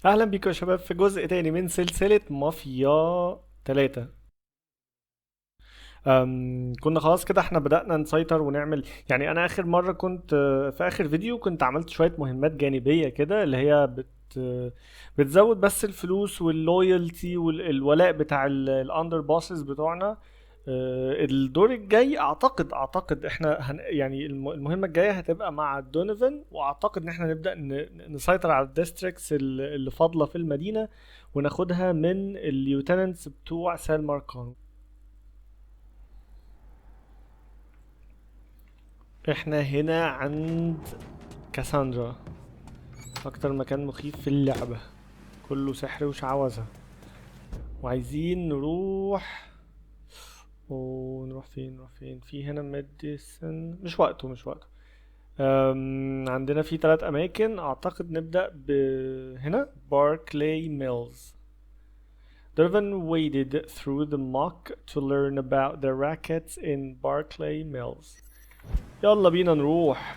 اهلا بيكم يا شباب في جزء تاني من سلسلة مافيا 3. كنا خلاص كده احنا بدأنا نسيطر ونعمل، يعني انا اخر مرة كنت في اخر فيديو كنت عملت شوية مهمات جانبية كده اللي هي بتزود بس الفلوس واللويالتي والولاء بتاع الاندر باسز بتوعنا. الدور الجاي اعتقد احنا يعني المهمة الجاية هتبقى مع دونيفن، واعتقد ان احنا نبدأ نسيطر على الديستريكتس اللي فاضلة في المدينة وناخدها من اليوتننتس بتوع سال ماركانو. احنا هنا عند كاساندرا، اكتر مكان مخيف في اللعبة، كله سحر وشعوذة، وعايزين نروح فين؟ في هنا ميديسن، مش وقته. عندنا في 3 اماكن، اعتقد نبدأ هنا باركلي ميلز. Durban waded through the muck to learn about the rackets in Barclay Mills. يلا بينا نروح.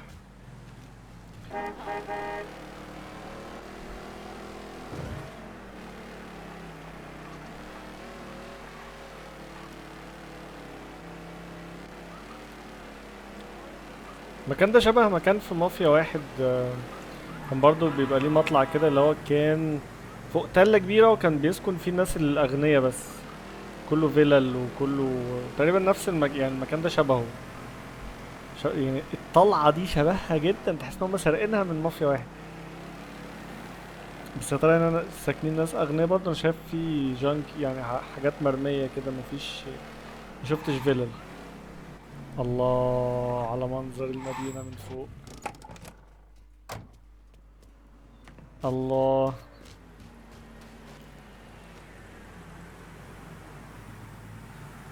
المكان ده شبه مكان في مافيا واحد، كان برضو بيبقى ليه مطلع كده اللي هو كان فوق تلة كبيرة، وكان بيسكن فيه الناس الأغنياء بس، كله فيلل وكله تقريبا نفس يعني المكان ده شبهه. يعني الطلعة دي شبهها جدا، تحس ان هم سارقينها من مافيا واحد. بس يا ترى انا ساكنين ناس اغنياء برضه؟ انا شايف في جانك، يعني حاجات مرمية كده، مفيش، مشوفتش فيلل. الله على منظر المدينة من فوق. الله.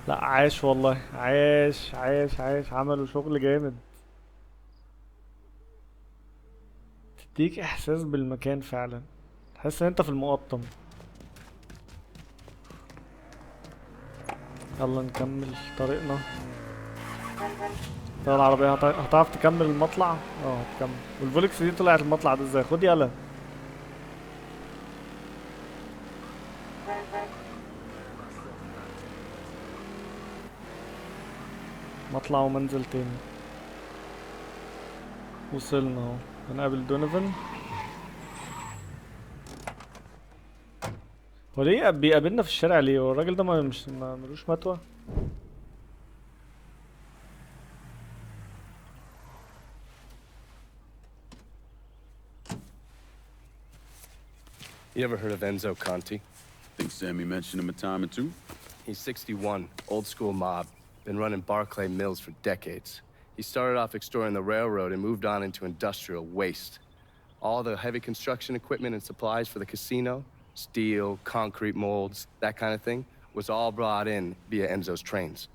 لا عاش والله، عاش عملوا شغل جامد. تديك احساس بالمكان فعلا، تحس ان انت في المقطم. يلا نكمل طريقنا. طب العربية هتعرف تكمل المطلع؟ هتكمل. والفولكس دي طلعت المطلع ده ازاي؟ خد يلا. مطلع ومنزل تاني. وصلنا اهو، هنقابل دونيفن. هو ليه بيقابلنا في الشارع؟ ليه هو الراجل ده ما ملوش متوى؟ You ever heard of Enzo Conti? Think Sammy mentioned him a time or two? He's 61, old school mob. Been running Barclay Mills for decades. He started off extorting the railroad and moved on into industrial waste. All the heavy construction equipment and supplies for the casino, steel, concrete molds, that kind of thing, was all brought in via Enzo's trains.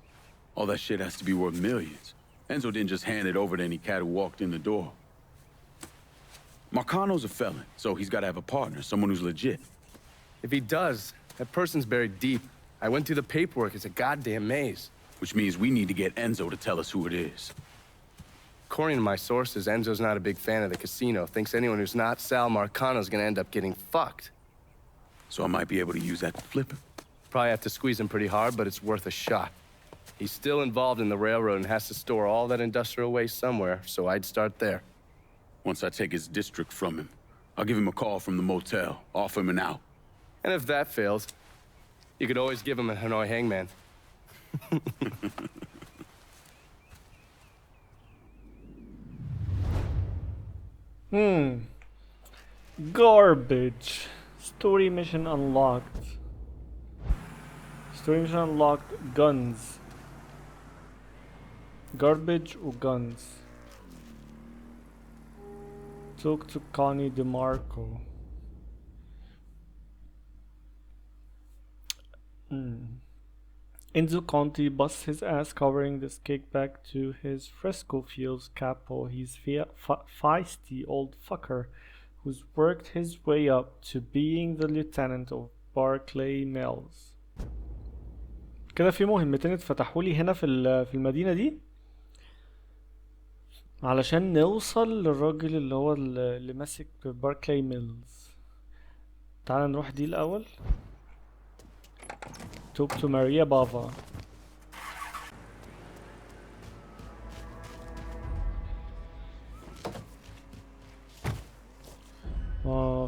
All that shit has to be worth millions. Enzo didn't just hand it over to any cat who walked in the door. Marcano's a felon, so he's got to have a partner, someone who's legit. If he does, that person's buried deep. I went through the paperwork. It's a goddamn maze. Which means we need to get Enzo to tell us who it is. According to my sources, Enzo's not a big fan of the casino. Thinks anyone who's not Sal Marcano's gonna end up getting fucked. So I might be able to use that to flip him. Probably have to squeeze him pretty hard, but it's worth a shot. He's still involved in the railroad and has to store all that industrial waste somewhere, so I'd start there. Once I take his district from him, I'll give him a call from the motel, offer him an out. And if that fails, you could always give him a Hanoi hangman. Garbage. Story mission unlocked. Story mission unlocked. Guns. Garbage و guns. Talk to Connie DeMarco. Enzo Conti busts his ass covering this kickback to his Fresco Fields capo. He's feisty old fucker who's worked his way up to being the lieutenant of Barclay Mills. كده في مهمتين اتفتحوا لي هنا في المدينة دي علشان نوصل للراجل اللي هو اللي ماسك باركلاي ميلز. تعال نروح دي الاول. توب تو ماريا بافا.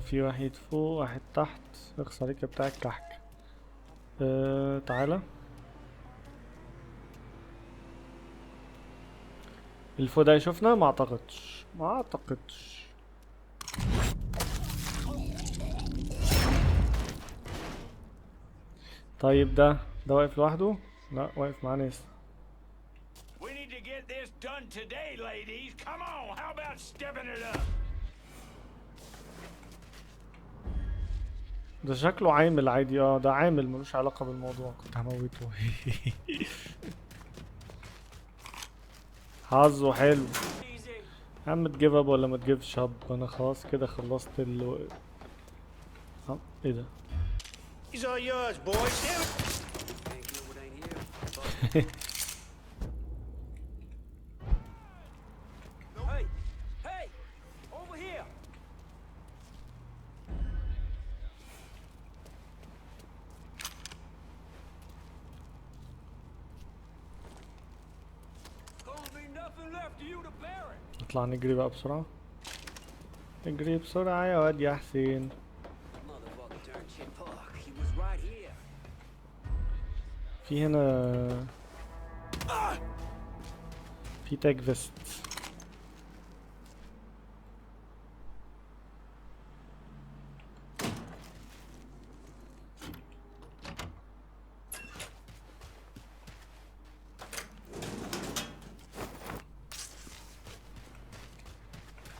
في واحد فوق واحد تحت. اخس عليك بتاع الكحك. تعالى. الفوق ده يشوفنا؟ ما اعتقدش ما اعتقدش. طيب ده واقف لوحده؟ لا واقف مع ناس. We need to get this done today, ladies. Come on, how about stepping it up? ده شكله عامل عادي. ده عامل ملوش علاقة بالموضوع. كنت هموته. حظه حلو. يا عم تجيب اب ولا ما تجيبش اب؟ انا خلاص كده خلصت ايه ده؟ These are yours, boys. Hey, hey, over here. Gonna be nothing left of you to bear it. نطلع نجري بقى بسرعة. اجري بسرعة يا واد يا حسين. في هنا في تاج فيست.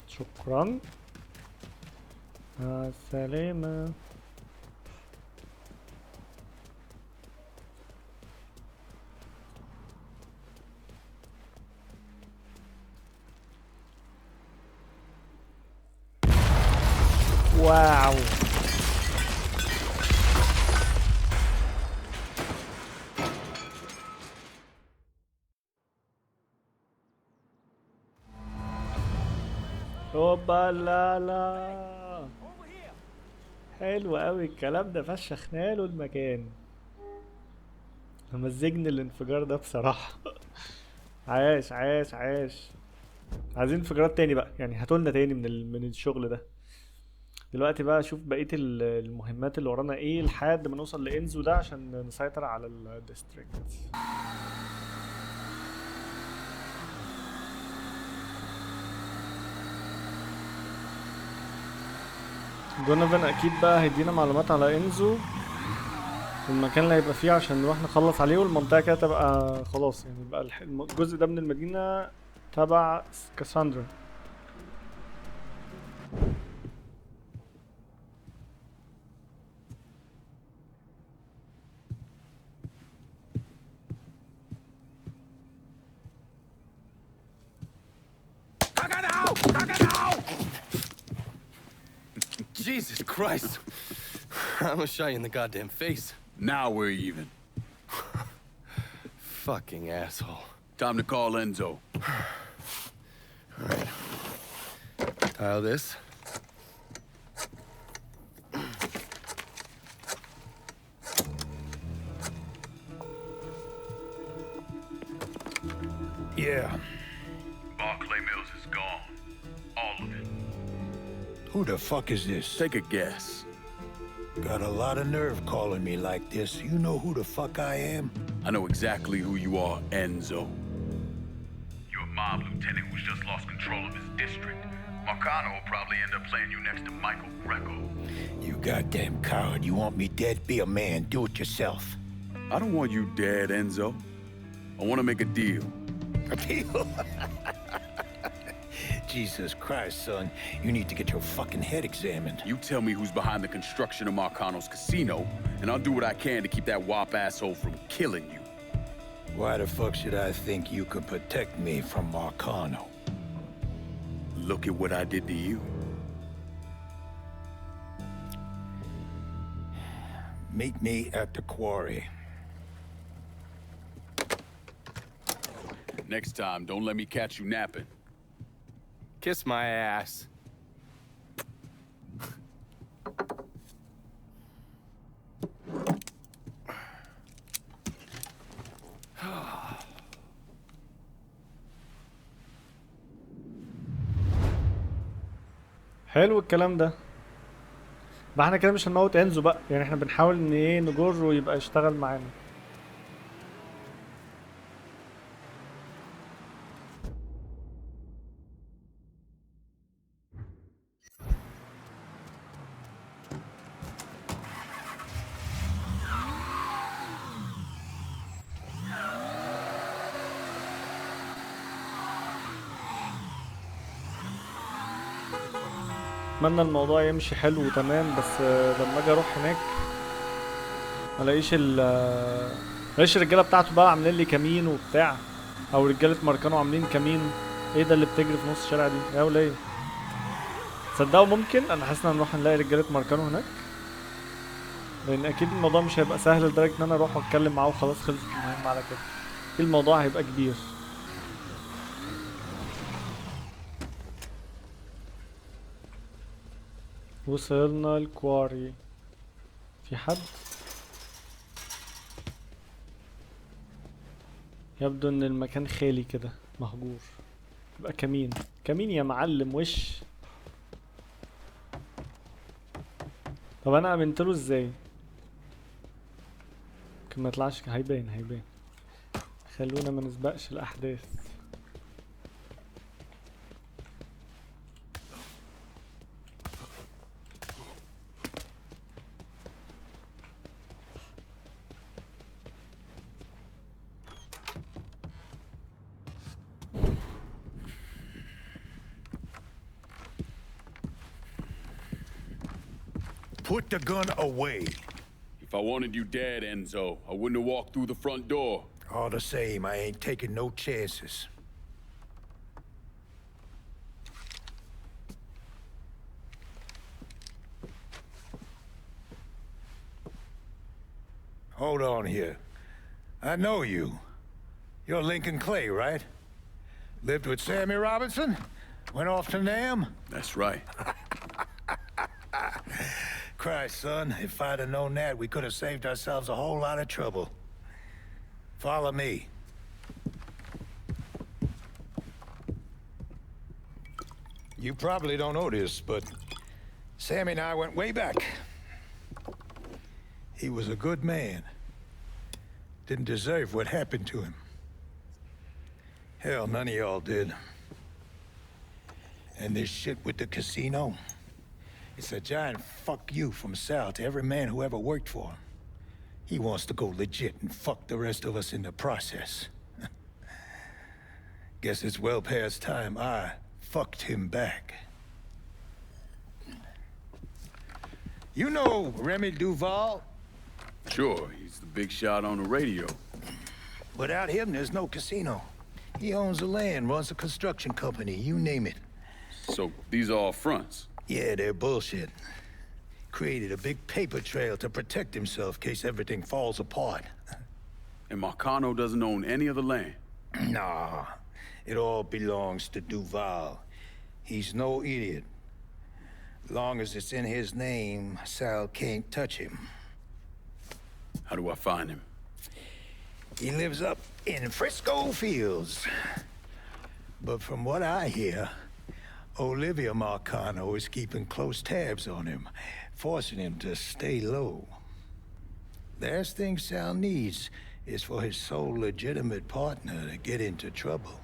شكرا. مع السلامة. واو. اوبا لا لا. حلو قوي الكلام ده. فشخنا له المكان. مزجني الانفجار ده بصراحة. عاش عاش عاش. عايزين انفجارات تاني بقى، يعني هاتولنا تاني من الشغل ده. دلوقتي بقى اشوف بقية المهمات اللي ورانا ايه لحد ما نوصل لانزو ده عشان نسيطر على الديستريكت. دونيفان اكيد بقى هيدينا معلومات على انزو والمكان اللي هيبقى فيه عشان نروح نخلص عليه، والمنطقة كده تبقى خلاص، يعني بقى الجزء ده من المدينة تبع كاساندرا. Jesus Christ. I almost shot you in the goddamn face. Now we're even. Fucking asshole. Time to call Enzo. All right. Tile this. Yeah. Barclay Mills is gone. All of it. Who the fuck is this? Take a guess. Got a lot of nerve calling me like this. You know who the fuck I am? I know exactly who you are, Enzo. You're a mob lieutenant who's just lost control of his district. Marcano will probably end up playing you next to Michael Greco. You goddamn coward. You want me dead? Be a man. Do it yourself. I don't want you dead, Enzo. I want to make a deal. A deal? Jesus Christ, son. You need to get your fucking head examined. You tell me who's behind the construction of Marcano's casino, and I'll do what I can to keep that wop asshole from killing you. Why the fuck should I think you could protect me from Marcano? Look at what I did to you. Meet me at the quarry. Next time, don't let me catch you napping. Kiss my ass. حلو الكلام ده. ما احنا كده مش هنموت انزو بقى، يعني احنا بنحاول ان ايه نجره يبقى يشتغل معانا. اتمنى الموضوع يمشي حلو وتمام، بس لما اجي اروح هناك ملاقيش ملاقيش الرجاله بتاعته بقى عاملين لي كمين وبتاع، او رجاله ماركانو عاملين كمين. ايه ده اللي بتجري في نص الشارع دي يا وليه؟ تصدقوا ممكن انا حاسس ان نروح نلاقي رجاله ماركانو هناك، لان اكيد الموضوع مش هيبقى سهل لدرجه ان انا اروح واتكلم معاه وخلاص خلصت المهمه على كده. اكيد الموضوع هيبقى كبير. وصلنا الكواري. في حد؟ يبدو ان المكان خالي كده مهجور. يبقى كمين. كمين يا معلم وش. طب انا امنت له ازاي؟ ممكن ما يطلعش، هيبان. خلونا ما نسبقش الاحداث. Put the gun away. If I wanted you dead, Enzo, I wouldn't have walked through the front door. All the same, I ain't taking no chances. Hold on here. I know you. You're Lincoln Clay, right? Lived with Sammy Robinson? Went off to Nam? That's right. Christ, son, if I'd have known that, we could have saved ourselves a whole lot of trouble. Follow me. You probably don't know this, but Sammy and I went way back. He was a good man. Didn't deserve what happened to him. Hell, none of y'all did. And this shit with the casino, it's a giant fuck you from Sal to every man who ever worked for him. He wants to go legit and fuck the rest of us in the process. Guess it's well past time I fucked him back. You know Remy Duval? Sure, he's the big shot on the radio. Without him, there's no casino. He owns the land, runs a construction company, you name it. So these are all fronts. Yeah, they're bullshit. Created a big paper trail to protect himself in case everything falls apart. And Marcano doesn't own any of the land. Nah, it all belongs to Duval. He's no idiot. Long as it's in his name, Sal can't touch him. How do I find him? He lives up in Frisco Fields. But from what I hear, Olivia Marcano is keeping close tabs on him, forcing him to stay low. The last thing Sal needs is for his sole legitimate partner to get into trouble.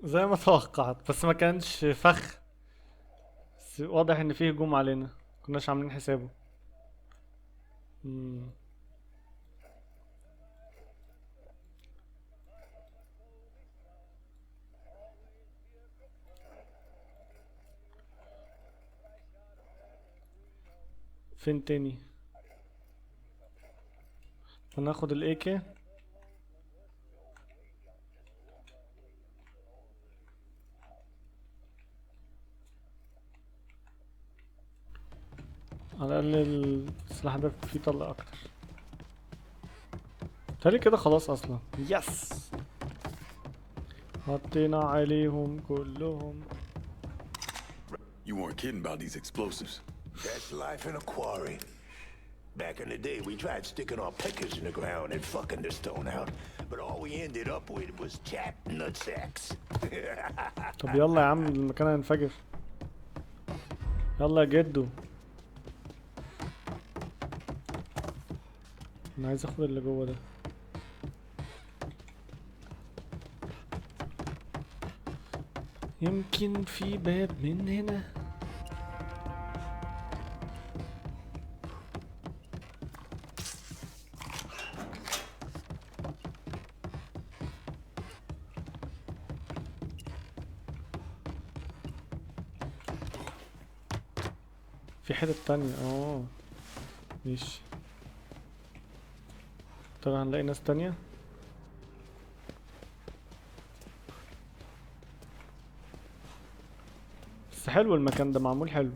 زي ما توقعت، بس ما كانش فخ. بس واضح ان فيه هجوم علينا، كناش عاملين حسابه. مم. فين تاني؟ هناخد الايكي. على الاقل السلاح ده فيه طلق اكتر. تالي كده خلاص اصلا. يس. حطينا عليهم كلهم. You weren't kidding about these explosives. That's life in a quarry. Back in the day, we tried sticking our pickers in the ground and fucking the stone out, but all we ended up with was chapped nutsacks. طب يلا يا عم المكان هينفجر. يلا يا جدو. انا عايز اخد اللي جوه ده. يمكن في باب من هنا. في حتة تانية ماشي. طبعا هنلاقي ناس تانية. بس حلو المكان ده معمول حلو.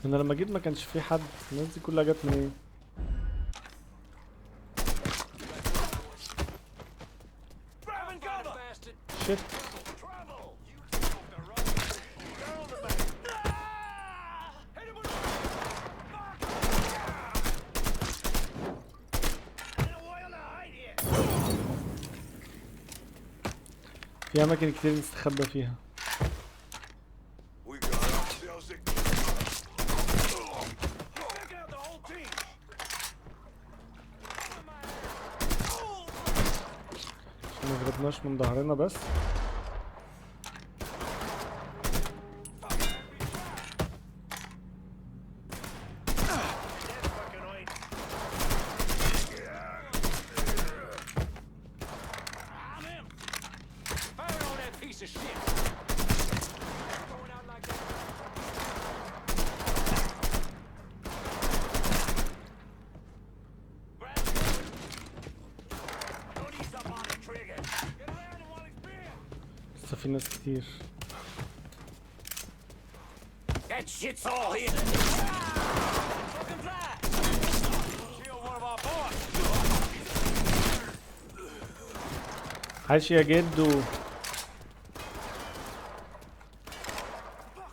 انا لما جيت ما كانش في حد. الناس دي كلها جت منين؟ شيت. في اماكن كتير نستخبى فيها. عشان ما يضربناش من ظهرنا بس. لسه في ناس كتير. That shit's all here. Fucking fly. Kill one of our boys. عايش يا جدو.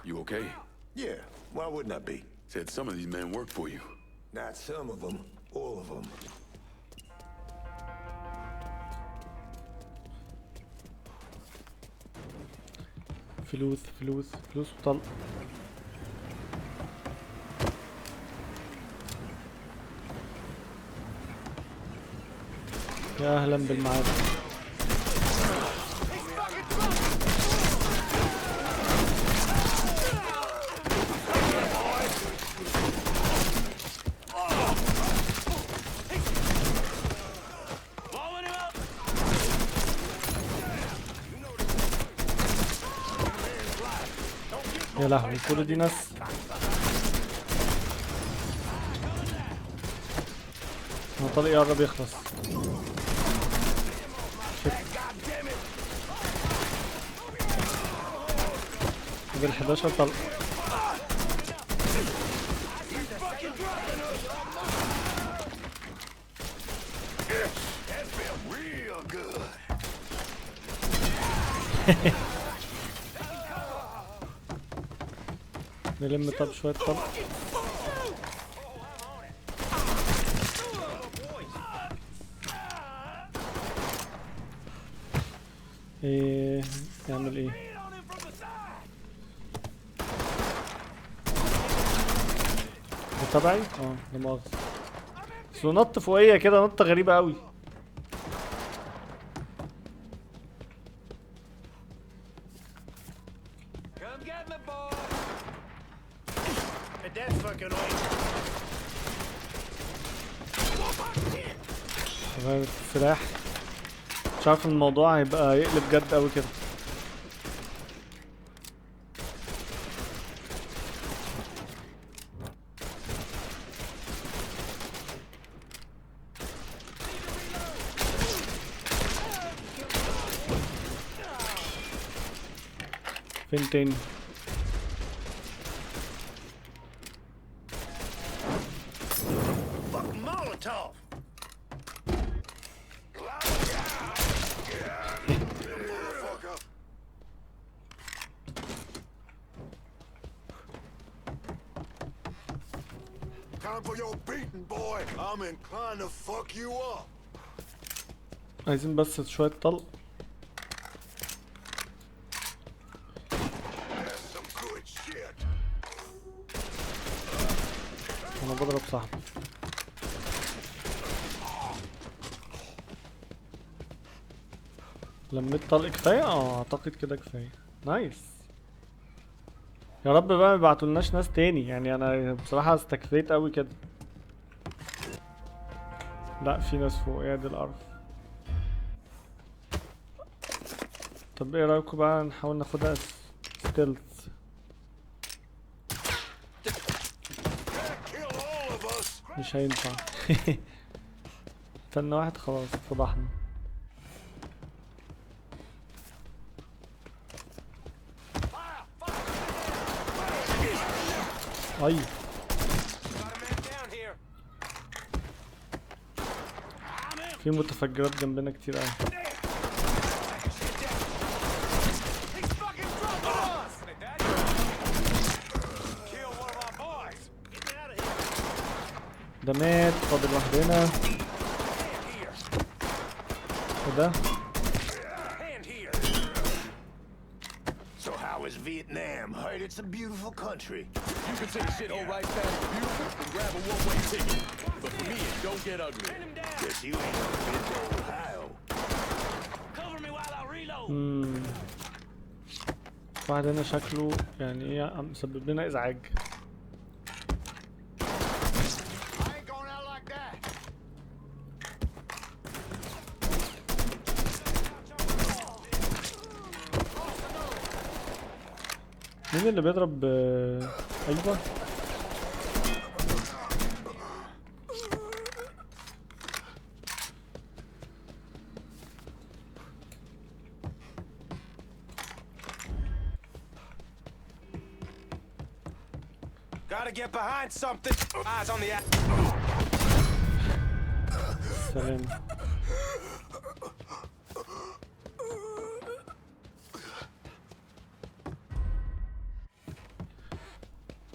You okay? Yeah, why wouldn't I be? Said some of these men work for you. Not some of them, all of them. فلوس فلوس فلوس وطلق. يا اهلا بالمعاد. يا لهوي كل دي ناس. هو طلق يقرب يخلص. دول 11 طلق. نلم طب شوية طلق. ايه يعمل ايه؟ ده تبعي؟ لا مؤاخذة. بس هو نط فوقيا كده نطة غريبة اوي. غير السلاح. مش عارف الموضوع هيبقى يقلب جد اوي كده. فين تاني؟ Fucking Molotov! time for your beating, boy. I'm inclined to fuck you up. عايزين بس شوية طلق. That's some good shit. انا بضرب صاحبي. لميت طلق كفاية؟ اعتقد كده كفاية. نايس. يا رب بقى ما يبعتولناش ناس تاني، يعني انا بصراحة استكفيت اوي كده. لا في ناس فوق، يا دي القرف. طب ايه رايكم بقى نحاول ناخدها ستيلث؟ مش هينفع. استنى واحد، خلاص فضحنا. اي في متفجرات جنبنا كتير اوي. ده مات، فاضل واحد هنا. وده So how is Vietnam? Heard it's a beautiful country. You can say shit all right fast and beautiful and grab a one-way ticket. But for me, it don't get ugly. Guess you ain't never been to Ohio. Cover me while I reload. واحد هنا شكله يعني ايه مسبب لنا ازعاج. I ain't going out like that. مين اللي بيضرب ايوه؟ Gotta get behind something. Eyes on the سلام.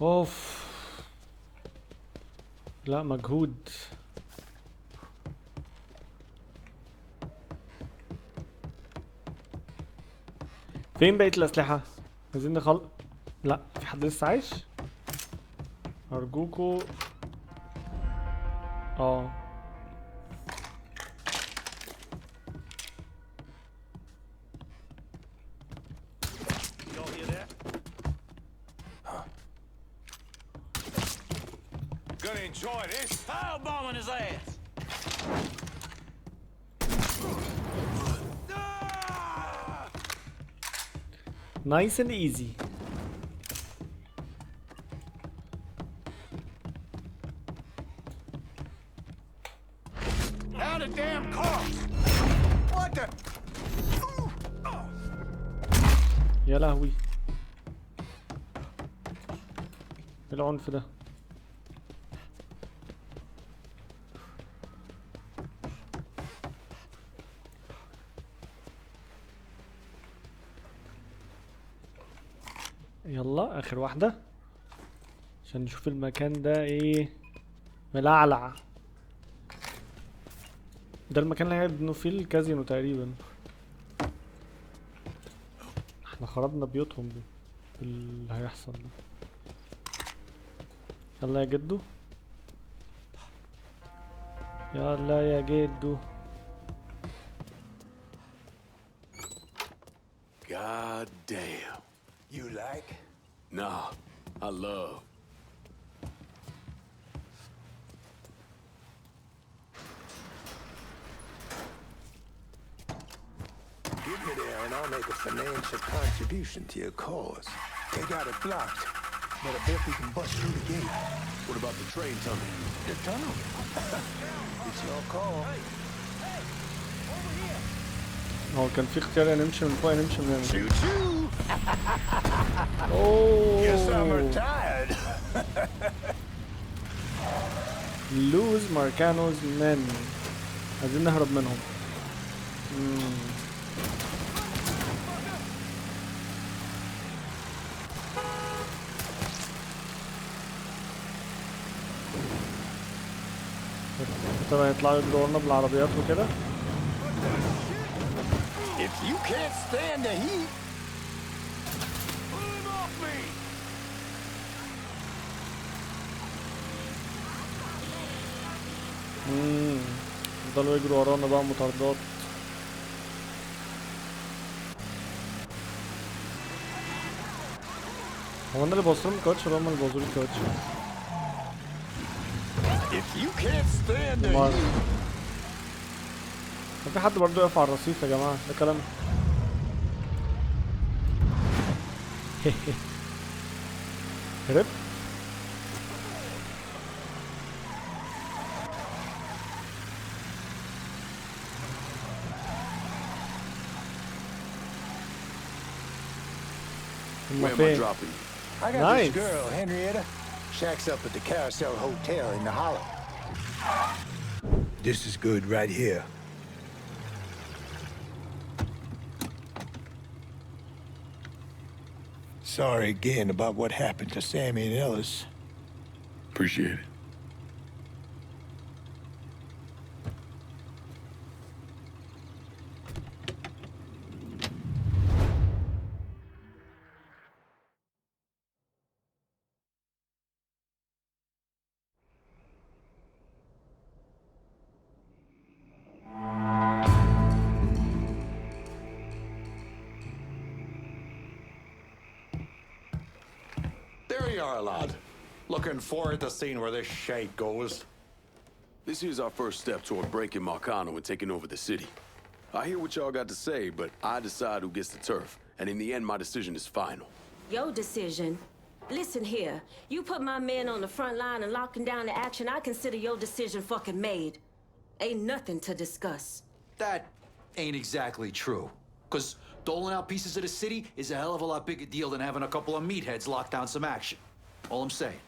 اوف لا مجهود. فين بقية الأسلحة؟ عايزين نخلق. لا في حد لسه عايش؟ أرجوكوا. Y'all hear that? Gonna enjoy this. Firebombing his ass. Nice and easy. Now the damn corpse. What the? يا لهوي، ايه العنف ده؟ يلا اخر واحدة عشان نشوف المكان ده ايه. ملعلع. ده المكان اللي هيبنوا فيه الكازينو تقريبا. احنا خربنا بيوتهم دي اللي هيحصل ده. يلا يا جدو، يلا يا جدو. God damn. You like? Nah, I love. Give me there and I'll make a financial contribution to your cause. They got it blocked, but I bet we can bust through the gate. What about the train tunnel? The tunnel? It's your call. هو كان في اختيار يا نمشي من فوق يا نمشي من هنا. Choo choo! اوه Guess I'm retired. لوز ماركانوز مان. عايزين نهرب منهم. طبعا يطلعوا يجروا ورانا بالعربيات وكده. If you can't stand the heat, Pull him off me! يفضلوا يجروا ورانا بقى مطاردات. هو انا اللي بوصلهم الكاوتش ولا هم اللي بوظوا لي الكاوتش؟ if you can't stand the مرة. heat, كان في حد برضه يقف على الرصيف يا جماعة، ده كلام. هرب. هما Where am I فين؟ dropping you? I got Nice. this girl, Henrietta. Shacks up at the Carousel Hotel in the Hollow. This is good right here. Sorry again about what happened to Sammy and Ellis. Appreciate it. There you are, lad. Looking forward to seeing where this shite goes. This here's our first step toward breaking Marcano and taking over the city. I hear what y'all got to say, but I decide who gets the turf. And in the end, my decision is final. Your decision? Listen here. You put my men on the front line and locking down the action, I consider your decision fucking made. Ain't nothing to discuss. That ain't exactly true. Because doling out pieces of the city is a hell of a lot bigger deal than having a couple of meatheads lock down some action. All I'm saying.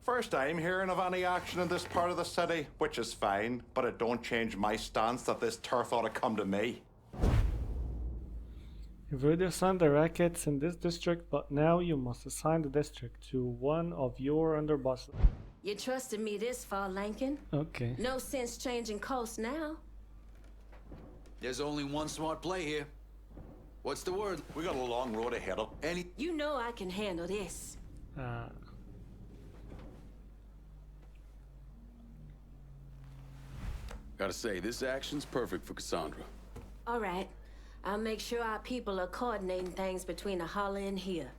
First time hearing of any action in this part of the city, which is fine, but it don't change my stance that this turf ought to come to me. You've already assigned the rackets in this district, but now you must assign the district to one of your underbosses. You trusted me this far, Lankin. Okay. No sense changing course now. There's only one smart play here. What's the word? We got a long road ahead of. You know I can handle this. Gotta say, this action's perfect for Cassandra. All right. I'll make sure our people are coordinating things between the holler and here.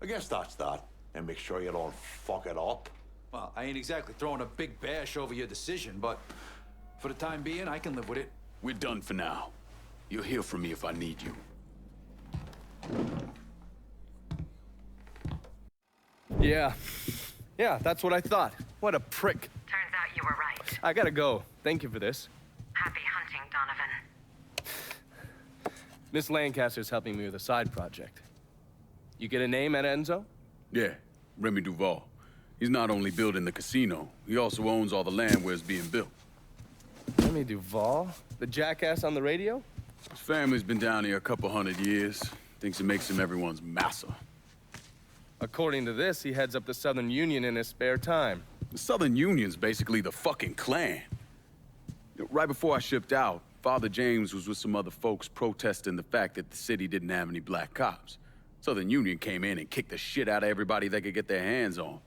I guess that's that. And make sure you don't fuck it up. Well, I ain't exactly throwing a big bash over your decision, but for the time being, I can live with it. We're done for now. You'll hear from me if I need you. Yeah, that's what I thought. What a prick. Turns out you were right. I gotta go. Thank you for this. Happy hunting, Donovan. Miss Lancaster's helping me with a side project. You get a name at Enzo? Yeah, Remy Duval. He's not only building the casino, he also owns all the land where it's being built. Remy Duval? The jackass on the radio? His family's been down here a couple 100 years. Thinks it makes him everyone's massa. According to this, he heads up the Southern Union in his spare time. The Southern Union's basically the fucking Klan. Right before I shipped out, Father James was with some other folks protesting the fact that the city didn't have any black cops. Southern Union came in and kicked the shit out of everybody they could get their hands on.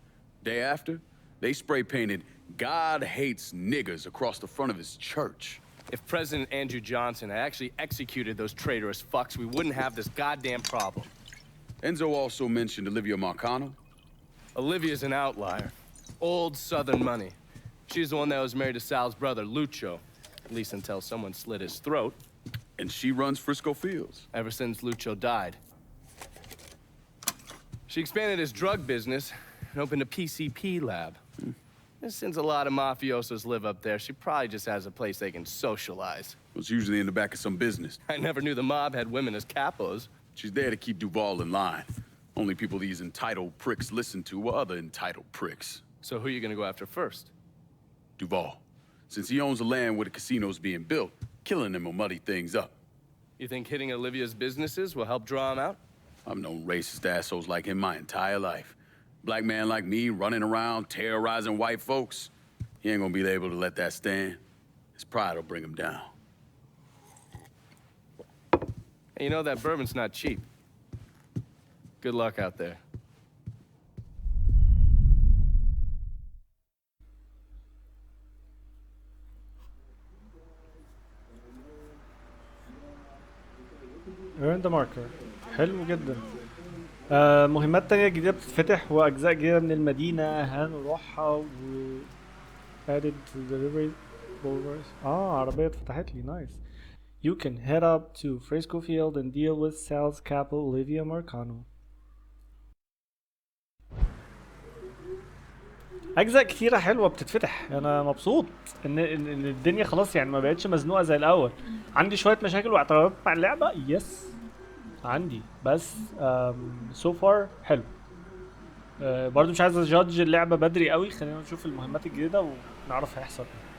Day after, they spray painted "God hates niggers" across the front of his church. If President Andrew Johnson had actually executed those traitorous fucks, we wouldn't have this goddamn problem. Enzo also mentioned Olivia Marcano. Olivia's an outlier. Old Southern money. She's the one that was married to Sal's brother, Lucho. At least until someone slit his throat. And she runs Frisco Fields. Ever since Lucho died. She expanded his drug business and opened a PCP lab. And since a lot of mafiosos live up there, she probably just has a place they can socialize. It's usually in the back of some business. I never knew the mob had women as capos. She's there to keep Duval in line. Only people these entitled pricks listen to are other entitled pricks. So who are you gonna go after first? Duval. Since he owns the land where the casino's being built, killing him will muddy things up. You think hitting Olivia's businesses will help draw him out? I've known racist assholes like him my entire life. Black man like me running around terrorizing white folks. He ain't gonna be able to let that stand. His pride will bring him down. Hey, you know that bourbon's not cheap. Good luck out there. earn the marker. حلو جدا. مهمات تانية جديدة بتتفتح وأجزاء جديدة من المدينة هنروحها و added to delivery boulders. عربية اتفتحت لي. nice. You can head up to Frisco Field and deal with Sal's capo Olivia Marcano. أجزاء كتيرة حلوة بتتفتح. أنا مبسوط إن الدنيا خلاص يعني ما بقتش مزنوقة زي الأول. عندي شوية مشاكل واعتراضات مع اللعبة. يس عندي بس so far حلو. برضو مش عايز اجادج اللعبة بدري قوي. خلينا نشوف المهمات الجديدة ونعرف هيحصل ايه.